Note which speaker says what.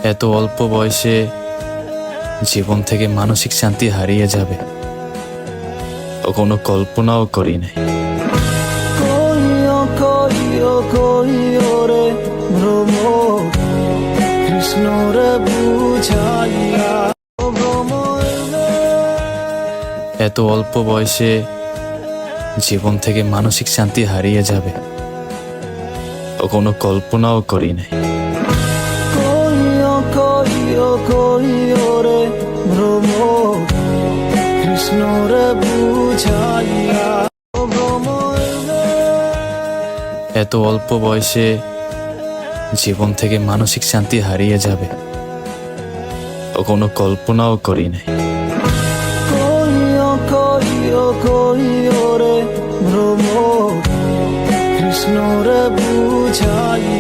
Speaker 1: এত অল্প বয়সে জীবন থেকে মানসিক শান্তি হারিয়ে যাবে কোনো কল্পনাও করি নাই। এত অল্প বয়সে জীবন থেকে মানসিক শান্তি হারিয়ে যাবে কোনো কল্পনাও করি নাই। এত অল্প বয়সে জীবন থেকে মানসিক শান্তি হারিয়ে যাবে কোনো কল্পনাও করি নাই। কৃষ্ণ রে বুঝাই